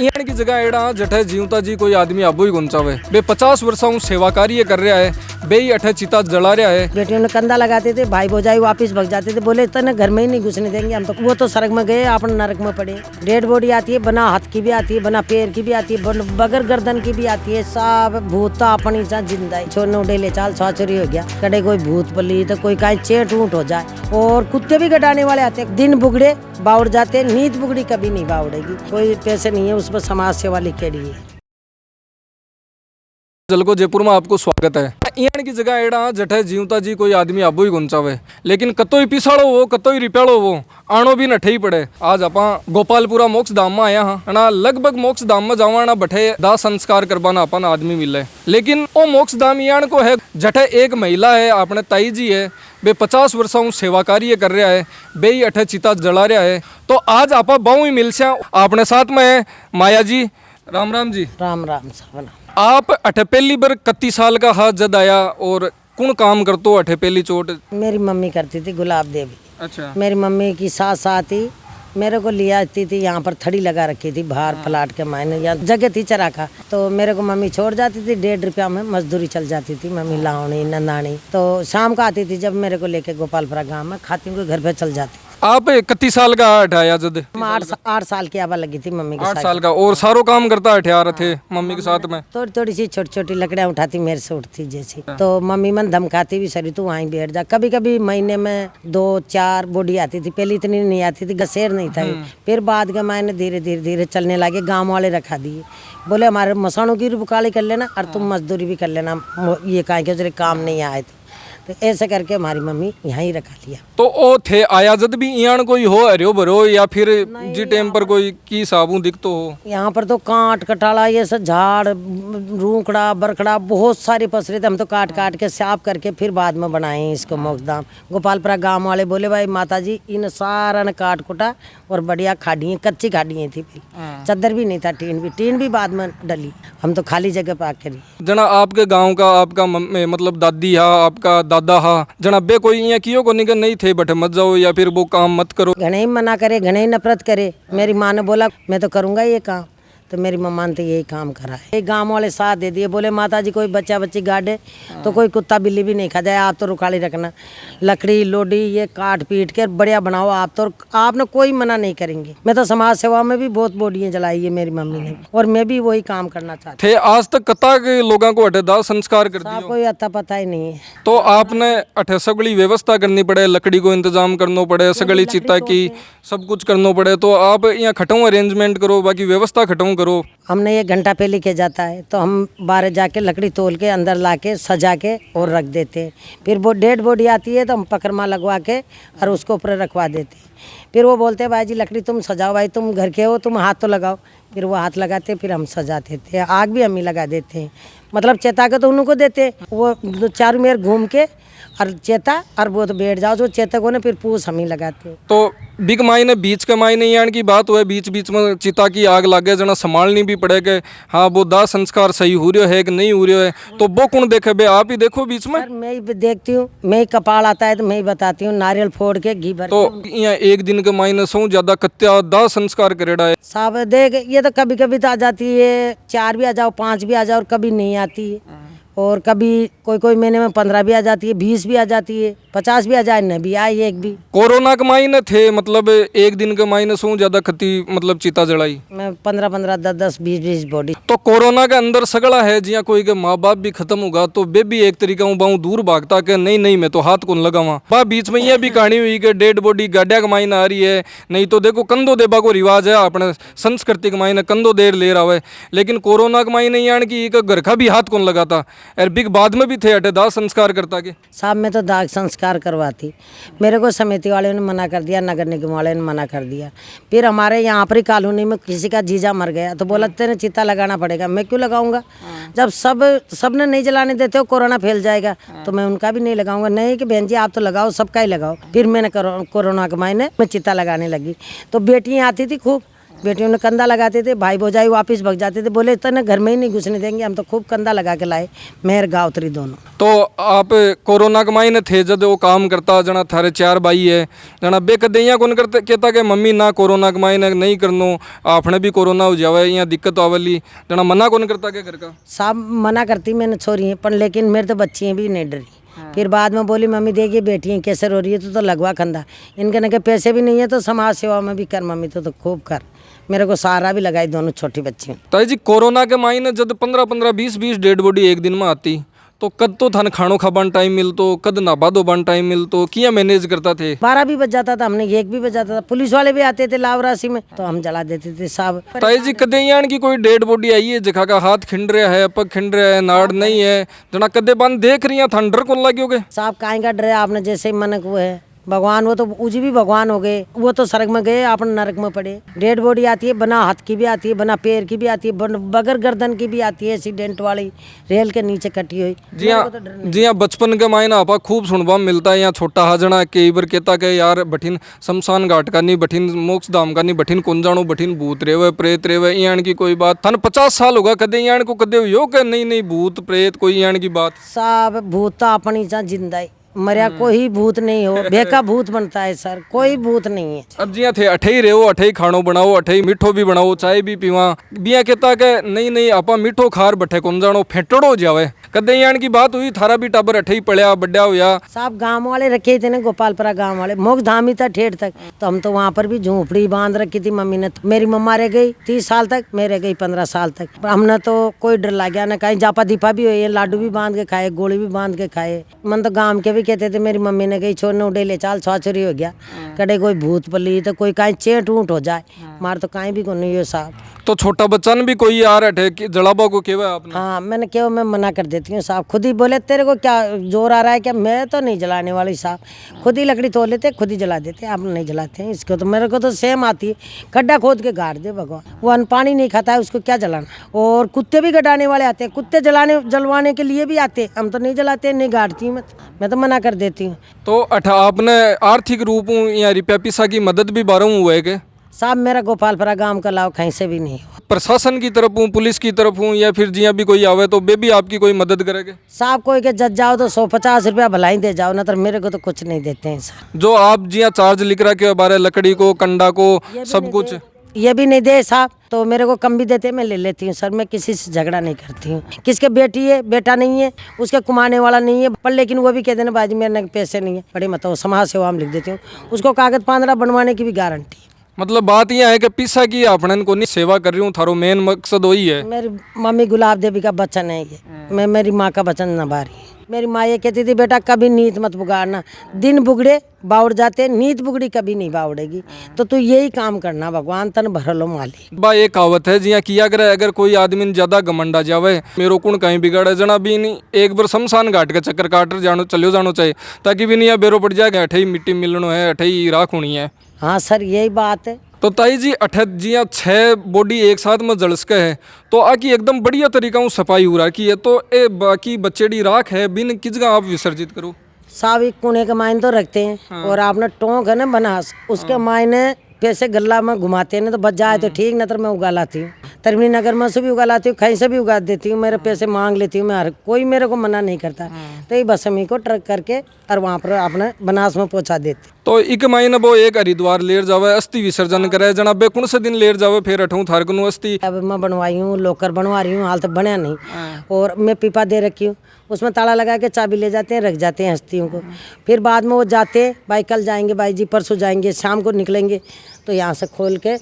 ईण की जगह एड़ा जठे जीवता जी कोई आदमी आबो ही गुंचावे बे 50 वर्षों सेवा कार्य कर रहा है बे ही अठे चिता जला रहा है। बेटियों ने कंधा लगाते थे, भाई भौजाई वापस भग जाते थे, बोले तने घर में ही नहीं घुसने देंगे हम तो। वो तो सड़क में गए, अपन नरक में पड़े। डेड बॉडी आती है, बना हाथ की भी आती है, बना पैर की भी आती है, बगैर गर्दन की भी आती है। सब भूत अपनी सा जिंदा है। छोड़ने उड़ेले चाल छुरी हो गया, कड़े कोई भूत पली तो कोई कहीं चेट ऊँट हो जाए। और कुत्ते भी गटाने वाले आते हैं, दिन बुगड़े बाउड़ जाते, नींद बुगड़ी कभी नहीं बाउड़ेगी। कोई पैसे नहीं है उसमें, समाज सेवा लिखेड़ी है। जलको जयपुर में आपको स्वागत है। ईण की जगह एड़ा जठे जीवता जी कोई आदमी आबो ही गुंचावे, लेकिन कतो ही पिसाड़ो वो कतो ही रिपेड़ो वो आनो भी नठे ही पड़े। आज आपा गोपालपुरा मोक्ष धाम में आया हाँ ना, लगभग मोक्ष धाम में जावाना बठे दाह संस्कार करवाना अपन आदमी मिले। लेकिन वो मोक्ष धाम ईण को है जठे एक महिला है, आपने ताई जी है, बे 50 वर्षों सेवा कार्य कर रहा है, बे ही अठे चिता जला रहा है। तो आज आपा बहु ही मिल से आपने साथ में है माया जी। राम राम जी। राम राम साहब। आप अठे पहली बार 31 साल का हाथ जद आया और कौन काम करतो अठे पहली चोट? मेरी मम्मी करती थी, गुलाब देवी। अच्छा। मेरी मम्मी की सास आती, मेरे को लिया आती थी, यहाँ पर थड़ी लगा रखी थी बाहर प्लाट के मायने, यहाँ जगह थी चराखा। तो मेरे को मम्मी छोड़ जाती थी, 1.5 रुपया में मजदूरी चल जाती थी। मम्मी लावणी नंदानी तो शाम को आती थी, जब मेरे को लेके गोपालपुरा गाँव में खाती हूँ घर पे चल जाती। आप 31 साल का हठाया जद? 8 साल की आवा लगी थी मम्मी के 8 साथ। साल का। और सारो काम करता हठियार थे मम्मी के साथ में? थोड़ी थोड़ी सी छोटी छोटी लकड़ियाँ उठाती, मेरे से उठती जैसी। तो मम्मी मन धमकाती भी, सरी तू वहीं बैठ जा। कभी कभी महीने में 2-4 बोडी आती थी, पहले इतनी नहीं आती थी, गसेर नहीं था। फिर बाद के मैंने धीरे धीरे धीरे चलने लगे, गाँव वाले रखा दिए, बोले हमारे मसानों की बुकाली कर लेना और तुम मजदूरी भी कर लेना, ये कहा कि तेरे काम नहीं आए थे। तो ऐसे करके हमारी मम्मी यहाँ ही रखा लिया। तो ओ थे आया जद भी ईण कोई हो हरियो भरो या फिर जी टाइम पर कोई की साबुन दिखतो हो? यहाँ पर तो कांट कटाला, ये सब झाड़ रूखड़ा बरखड़ा बहुत सारे पसरे थे। हम तो काट काट के साफ करके फिर बाद में बनाए इसको मोक्षधाम। गोपालपुरा गांव वाले बोले भाई माता जी इन सारा ने काट कुटा और बढ़िया खाड़ी, कच्ची खाड़ी थी, चद्दर भी नहीं था, टीन भी बाद में डली। हम तो खाली जगह पे आके रही। जना आपके गाँव का आपका मतलब दादी हा, आपका दादा हा, जना बे कोई यहाँ कियो को निकल नहीं थे बटे मत जाओ या फिर वो काम मत करो? घने ही मना करे, घने ही नफरत करे। मेरी माँ ने बोला मैं तो करूँगा ये काम, तो मेरी मम्मा ने तो यही काम करा है। गांव वाले साथ दे दिए, बोले माता जी कोई बच्चा बच्ची गाड़े तो कोई कुत्ता बिल्ली भी नहीं खा जाए, आप तो रुखाली रखना, लकड़ी लोडी ये काट पीट के बढ़िया बनाओ आप तो, आपने कोई मना नहीं करेंगे। मैं तो समाज सेवा में भी बहुत बोडियाँ जलाई है मेरी मम्मी ने, और मैं भी वही काम करना चाहती थे। आज तक कता के लोगों को अठे दाह संस्कार कर दिया? कोई अता पता ही नहीं है। तो आपने अठे सगड़ी व्यवस्था करनी पड़े, लकड़ी को इंतजाम करना पड़े, सगड़ी चिता की सब कुछ करना पड़े। तो आप यहाँ खटाऊ अरेंजमेंट करो, बाकी व्यवस्था खटाऊ करो। हमने 1 घंटा पहले किया जाता है, तो हम बाहर जाके लकड़ी तोल के अंदर लाके सजा के और रख देते हैं। फिर वो डेड बॉडी आती है तो हम पकरमा लगवा के और उसको ऊपर रखवा देते हैं। फिर वो बोलते हैं भाई जी लकड़ी तुम सजाओ, भाई तुम घर के हो, तुम हाथ तो लगाओ। फिर वो हाथ लगाते, फिर हम सजाते थे। आग भी हम ही लगा देते हैं, मतलब चेता के तो उनको देते, वो चारों मेर घूम के और चेता और वो तो बैठ जाओ, जो चेता को ना फिर पूछ हम ही लगाते। तो बिग मायने बीच के मायने यान की बात हुए, बीच बीच में चिता की आग लागे जना संभालनी भी पड़े के हाँ वो दाह संस्कार सही हो रहा है कि नहीं हो रहा है, तो वो कौन देखे बे? आप ही देखो बीच में? मैं ही देखती हूँ, मैं ही कपाल आता है तो मैं ही बताती हूँ, नारियल फोड़ के घी भर। तो यहाँ 1 दिन के मायने सौ ज्यादा कत्या दाह संस्कार करेड़ा है साहब। देख ये तो कभी कभी तो आ जाती है, 4 भी आ जाओ, 5 भी आ जाओ, और कभी नहीं आती है। और कभी कोई महीने में 15 भी आ जाती है, 20 भी आ जाती है, 50 भी आ जाए, न भी आई एक भी। कोरोना के मायने थे मतलब 1 दिन के मायने सौ ज्यादा खती मतलब चिता जलाई? मैं 15-15, 10-10, 20-20 बॉडी। तो कोरोना के अंदर सगड़ा है जिया कोई के माँ बाप भी खत्म होगा तो बे भी एक तरीका बाऊ दूर भागता के नहीं मैं तो हाथ कौन लगावा। बा बीच में यह भी कहानी हुई कि डेड बॉडी गाड्या के मायने आ रही है, नहीं तो देखो कंधो देबा को रिवाज है अपने संस्कृति के मायने, कंधो देर ले रहा है। लेकिन कोरोना के मायने यान की घर का भी हाथ कौन लगाता, और बिग बाद में भी थे अटे दाह संस्कार करता के? साहब मैं तो दाह संस्कार करवाती, मेरे को समिति वाले ने मना कर दिया, नगर निगम वाले ने मना कर दिया। फिर हमारे यहाँ पर ही कॉलोनी में किसी का जीजा मर गया तो बोला तेरे चिता लगाना पड़ेगा। मैं क्यों लगाऊंगा, जब सब ने नहीं जलाने देते हो, कोरोना फैल जाएगा, तो मैं उनका भी नहीं लगाऊंगा। नहीं कि बहन जी आप तो लगाओ, सबका ही लगाओ। फिर मैंने कोरोना के मायने मैं चिता लगाने लगी। तो बेटियाँ आती थी खूब, बेटियों ने कंधा लगाते थे, भाई भौजाई वापस भग जाते थे, बोले इतना घर में ही नहीं घुसने देंगे, हम तो खूब कंधा लगा के लाए मेहर गावतरी दोनों। तो आप कोरोना के मायने थे जब वो काम करता जना थारे 4 भाई है जना बे कदे यहाँ कौन करते कहता कि मम्मी ना कोरोना के मायने नहीं करनो आपने भी कोरोना हो जावे यहाँ दिक्कत आवेली जना मना कौन करता के घर का सब मना करती मैंने छोरी है, पर लेकिन मेरे तो बच्चियाँ भी नहीं डरी। फिर बाद में बोली मम्मी देखिए बेटियाँ कैसे रो रही है तो लगवा कंधा, इनके न के पैसे भी नहीं है तो समाज सेवा में भी कर मम्मी तो खूब कर, मेरे को सहारा भी लगाई दोनों छोटी बच्चियों। ताई जी कोरोना के मायने जब 15-15 20-20 डेड बॉडी एक दिन में आती तो कद तो थाने खानो खाबान टाइम मिलतो कद नाबा दोबान टाइम मिलतो किया मैनेज करता थे 12 भी बज जाता था, हमने 1 भी बज जाता था, पुलिस वाले भी आते थे लाव राशि में तो हम जला देते थे साहब। ताई जी कदे यान की कोई डेड बॉडी आई है जखा का हाथ खिंड रहा है पग खिंड रहा है नाड़ नहीं है जना कदे बन देख रही है थंडर को लग्योगे साहब काहे का डरे आपने जैसे ही मनक वो है भगवान, वो तो उजी भी भगवान हो गए, वो तो स्वर्ग में गए आपने नरक में पड़े। डेड बॉडी आती है बना हाथ की भी आती है, बना पैर की भी आती है, बगैर गर्दन की भी आती है, एक्सीडेंट वाली रेल के नीचे कटी हुई। जी हाँ बचपन के मायने आपा खूब सुनवा मिलता है यहाँ छोटा हाजना कई बार कहता के यार बठिन शमशान घाट का नहीं बठिन मोक्ष धाम का नहीं बठिन कौन जानो बठिन भूत रेवे प्रेत रेवे यान की कोई बात थाने 50 साल होगा कदे यान को कदे हो के नहीं भूत प्रेत कोई यान की बात साहब भूत तो अपनी चा जिंदा है, मरिया कोई भूत नहीं हो, बेका भूत बनता है सर, कोई भूत नहीं है। अब जिया थे अठे ही रहो अठे ही खानो बनाओ अठे ही मीठो भी बनाओ चाय भी पीवा बिया कहता के नहीं आपा मीठो खार बठे कौन जानो फेंटड़ो जावे कदे यान की बात हुई थारा भी टाबर अठे ही पड़या बड्डा हुआ साहब गांव वाले रखे थे ना गोपालपुरा गांव वाले मोक्ष धाम ही था ठेठ तक, तो हम तो वहाँ पर भी झोंपड़ी बांध रखी थी मम्मी ने। मेरी मम्मा रह गई 30 साल तक, मैं रह गई 15 साल तक, हमने तो कोई डर लग गया ना कहीं जापा दीपा भी हुई है, लाडू भी बांध के खाए गोली भी बांध के खाए। मन तो गाँव के भी कहते थे मेरी मम्मी ने कही छोड़ने उठे ले चाल छुआछुरी हो गया कड़े कोई भूत पली तो कोई कहीं चेट ऊँट हो जाए मार तो कहीं भी को नहीं हो साहब। तो छोटा बच्चा ने भी कोई यार अठे जलाबा को केवा आपने हाँ मैंने क्यों मैं मना कर देती हूँ साहब, खुद ही बोले तेरे को क्या जोर आ रहा है क्या, मैं तो नहीं जलाने वाली साहब, खुद ही लकड़ी तोड़ लेते खुद ही जला देते, आप नहीं जलाते हैं इसको, तो मेरे को तो सेम आती है, गड्ढा खोद के गाड़ दे भगवान, वो अन्न पानी नहीं खाता है उसको क्या जलाना। और कुत्ते भी गडाने वाले आते हैं, कुत्ते जलवाने के लिए भी आते हैं, हम तो नहीं जलाते नहीं गाड़ती हूँ मैं तो मना कर देती हूँ। तो अठा आपने आर्थिक रूप या रुपया पैसा की मदद भी बारह हुआ है के साहब मेरा गोपालपुरा गांव का लाभ कहीं से भी नहीं हुआ, प्रशासन की तरफ हूँ पुलिस की तरफ हूँ या फिर जिया भी कोई आवे तो बे भी आपकी कोई मदद करेंगे साहब कोई के जज जाओ तो 150 रुपया भलाई दे जाओ ना, तो मेरे को तो कुछ नहीं देते हैं सर। जो आप जिया चार्ज लिख रहा के बारे लकड़ी को कंडा को सब कुछ ये भी नहीं दे साहब, तो मेरे को कम भी देते मैं ले लेती हूँ सर, मैं किसी से झगड़ा नहीं करती हूँ। किसके बेटी है बेटा नहीं है उसके कमाने वाला नहीं है, पर लेकिन वो भी कहते ना बाजी मेरे पैसे नहीं है बड़े मत समाज सेवा में लिख देती हूँ, उसको कागज 15 बनवाने की भी गारंटी है। मतलब बात यह है कि पिसा की आपने को नहीं सेवा कर रही हूँ थारो मेन मकसद वही है। मेरी मम्मी गुलाब देवी का बचन है ये, मैं मेरी माँ का बचन निभा रही है। मेरी माँ ये कहती थी बेटा कभी नीत मत बिगाड़ना, दिन बुगड़े बाउड़ जाते नीत बुगड़ी कभी नहीं बाउड़ेगी, तो तू यही काम करना भगवान तन भरलो माली। बा एक कहावत है जिया किया करे अगर कोई आदमी ज्यादा घमंडा जावे मेरो कुण कहीं बिगाड़े जना भी नहीं एक बार शमशान घाट के चक्कर काट जानो चलो जानो चाहिए ताकि भी नहीं बेरो पड़ जाएगा अठे ही मिट्टी मिलनो है अठे ही राख होनी है। हाँ सर यही बात है। तो ताई जी अठे जिया 6 बॉडी एक साथ में जलसके है तो आकी एकदम बढ़िया तरीका हूँ सफाई हो रखी है, तो ए बाकी बच्चेड़ी राख है बिन किसका आप विसर्जित करो साहब एक कुने के मायने तो रखते हैं और आपने टोंक है ना बनास उसके मायने पैसे गल्ला में घुमाते हैं ना तो बच जाए तो ठीक, न तो मैं उगा लाती हूँ तरबनी नगर में से भी उगा लाती हूँ कहीं से भी उगा देती हूँ, मेरे पैसे मांग लेती हूँ मैं, हर कोई मेरे को मना नहीं करता। तो ये बस हम को ट्रक करके और वहाँ पर अपने बनास में पहुँचा देती। तो एक महीने वो एक हरिद्वार लेर जावे अस्थि विसर्जन करे जना बे कौन से दिन लेर जावे फिर अठूँ थारकनु अस्थि। अब मैं बनवाई हूँ लोकर बनवा रही हूँ हाल तक बनया नहीं, और मैं पीपा दे रखी हूँ उसमें ताला लगा के चाबी ले जाते हैं रख जाते हैं हस्तियों को, फिर बाद में वो जाते हैं भाई कल जाएंगे भाई जी परसों जाएंगे शाम को निकलेंगे, तो यहाँ से खोल के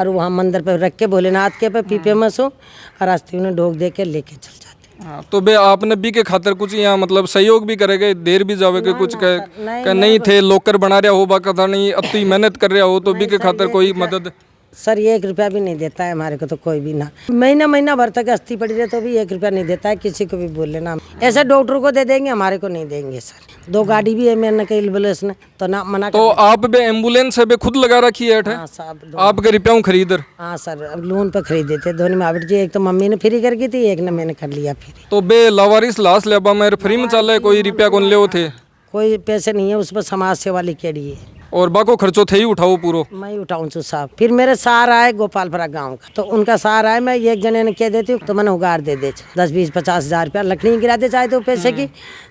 और वहाँ मंदिर पर रख के भोलेनाथ के पे पीपे में सो और हस्तियों ने ढोक दे के लेके चल जाते। हाँ, तो बे आपने भी के खातर कुछ यहाँ मतलब सहयोग भी करेगे देर भी जावे के कुछ कह नहीं थे लोकर बना रहा हो बाका नहीं अब तो मेहनत कर रहा हो तो भी के खातर कोई मदद सर 1 रुपया भी नहीं देता है हमारे को तो कोई भी ना, महीना भर तक अस्थि पड़ी रहे तो भी 1 रुपया नहीं देता है, किसी को भी बोल लेना ऐसे डॉक्टर को दे देंगे हमारे को नहीं देंगे सर। 2 गाड़ी भी है मैंने कही एम्बुलेंस ने तो ना मना तो आप बे एम्बुलेंस है बे खुद लगा रखी है हाँ साहब आपके रुपया खरीदर। हाँ सर अब लोन पे खरीदे थे दोनों मावट जी, एक तो मम्मी ने फ्री कर दी थी एक ने मैंने कर लिया फ्री। तो बे लावारिस लाश ले मेरे फ्री में चल रहे कोई रुपया कौन ले थे कोई पैसे नहीं है उस पर समाज सेवा लिखेड़ी है। और बाको खर्चो थे ही उठाओ पूरो। मैं ही उठाऊं छू साहब। फिर मेरे सार आए गोपालपुरा गांव का, तो उनका सार आए, मैं एक जने ने कह देती हूँ तो मैंने उगार दे 10-20-50 हज़ार रुपया लकड़ी गिरा दे, चाहे तो पैसे की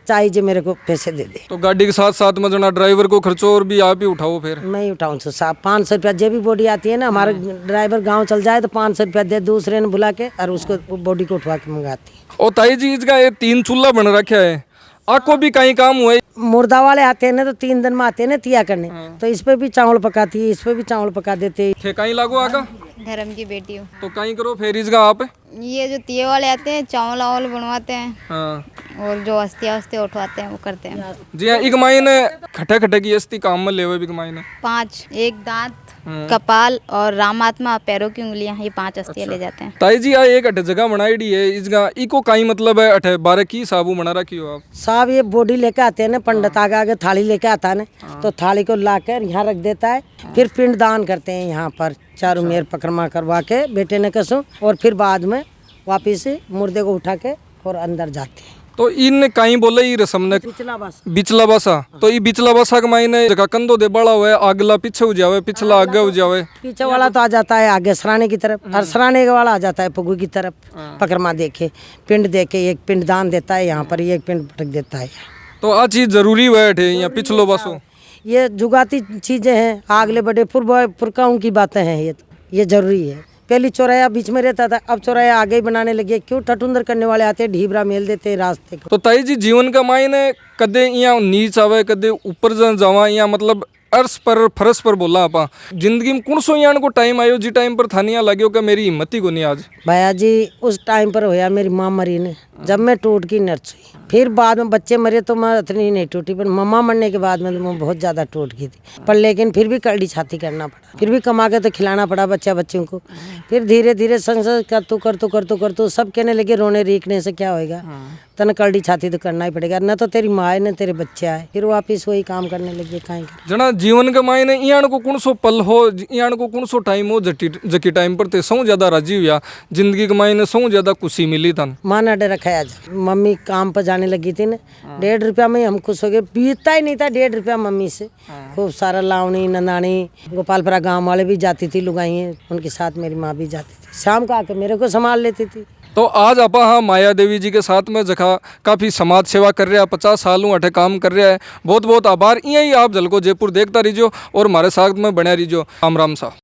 चाहे जो मेरे को पैसे दे दे। तो गाड़ी के साथ साथ में जना ड्राइवर को खर्चो और भी आप ही उठाओ फिर। मैं ही उठाऊं छू साहब। 500 रुपया जे भी बॉडी आती है ना, हमारे ड्राइवर गाँव चल जाए तो 500 रुपया दे, दूसरे ने बुला के और उसको बॉडी को उठवा के मंगाती है। और ताई जी इसका ये 3 चूल्हा बन रखा है, आपको भी कहीं काम हुआ है? मुर्दा वाले आते हैं ना तो 3 दिन में आते हैं ना तिया करने, तो इस पे भी चावल पकाती है, इस पे भी चावल पका देते। थे कहीं लागो आका धर्म की बेटी हूँ। तो कहीं करो फिर इसका आप। ये जो तिये वाले आते हैं चावल वावल बनवाते हैं, हाँ और जो अस्तियाँ वस्तियाँ उठवाते हैं वो करते हैं। जी हाँ, एक मायने खटे खटे की अस्ती काम में लेवे भी मायने 5, एक दांत, कपाल और रामात्मा पैरों की उंगलियां, ये 5 अस्तियाँ ले जाते हैं। ताई जी एक अठे जगह बनाई डी है, इसका इको कहीं मतलब है अठे बारे की साबू बना रखी हो आप? साहब ये बॉडी लेके आते हैं ना, पंडित आगे आगे थाली लेके आता है ना, तो थाली को लाकर यहाँ रख देता है, फिर पिंड दान करते हैं यहाँ पर, चारों मेर परिक्रमा करवा के बेटे ने कसो, और फिर बाद में वापिस मुर्दे को उठा के और अंदर जाते हैं। तो इन कहीं बोले ये रसम ने पिछला बस बिचला बसा, तो ये बिचला बसा के मायने जगह कंधो दे बड़ा हुआ है, अगला पीछे हो जावे, पिछला आगे हो जावे। पीछे वाला तो आ जाता है आगे सराने की तरफ, और सराने वाला आ जाता है पगू की तरफ, परिक्रमा देखे पिंड देके, एक पिंड दान देता है यहाँ पर, एक पिंड भटक देता है। तो आ चीज जरूरी हुआ है यहाँ पिछलो बसो। ये जुगाती चीजें हैं, आगले बड़े पुरखाओं की बातें हैं, ये जरूरी है। पहली चौराया बीच में रहता था, अब चौराया आगे ही बनाने लगे, क्यों टटुंदर करने वाले आते हैं, ढीबरा मेल देते हैं रास्ते को। तो ताई जी जीवन का मायने कदे यहाँ नीच आवे, कदे ऊपर जावा, यहाँ मतलब अर्श पर फरस पर बोला आपा जिंदगी में कौन सो यहाँ को टाइम आयो जी टाइम पर थानिया लगे कि मेरी हिम्मत ही को नहीं आज? भैया जी उस टाइम पर होया, मेरी माँ मरी ने, जब मैं टूट की नर्स हुई, फिर बाद में बच्चे मरे तो मैं इतनी नहीं टूटी, पर मम्मा मरने के बाद में तो मैं बहुत ज़्यादा टूट गई थी। पर लेकिन फिर भी कड़ी छाती करना पड़ा, फिर भी कमा के तो खिलाना पड़ा बच्चों को। फिर धीरे धीरे संसद कर तू सब कहने लगे रोने रीखने से क्या होएगा, तने कड़ी छाती तो करना ही पड़ेगा, न तो तेरी माँ है न तेरे बच्चे आए। फिर वापिस वही काम करने लगे। कहीं जना जीवन के मायने यहाँ को कौन सो पल हो, यहाँ को कौन सो टाइम हो जकी टाइम पर ते सौ ज्यादा राजी हुआ जिंदगी के मायने, सौ ज्यादा खुशी मिली था? माँ ने डर रखा आज, मम्मी काम पर जाने लगी थी ना, 1.5 रुपया में हम खुश हो गए, बीतता ही नहीं था 1.5 रुपया मम्मी से। खूब सारा लावनी नंदानी, गोपालपुरा गांव वाले भी जाती थी लुगाई, उनके साथ मेरी माँ भी जाती थी, शाम को आके मेरे को संभाल लेती थी। तो आज आपा हाँ माया देवी जी के साथ में जखा काफ़ी समाज सेवा कर रहा है, 50 सालों अठे काम कर रहा है, बहुत बहुत आभार। यही आप झलको जयपुर देखता रहिजो और हमारे साथ में बने रहिजो। राम राम सा।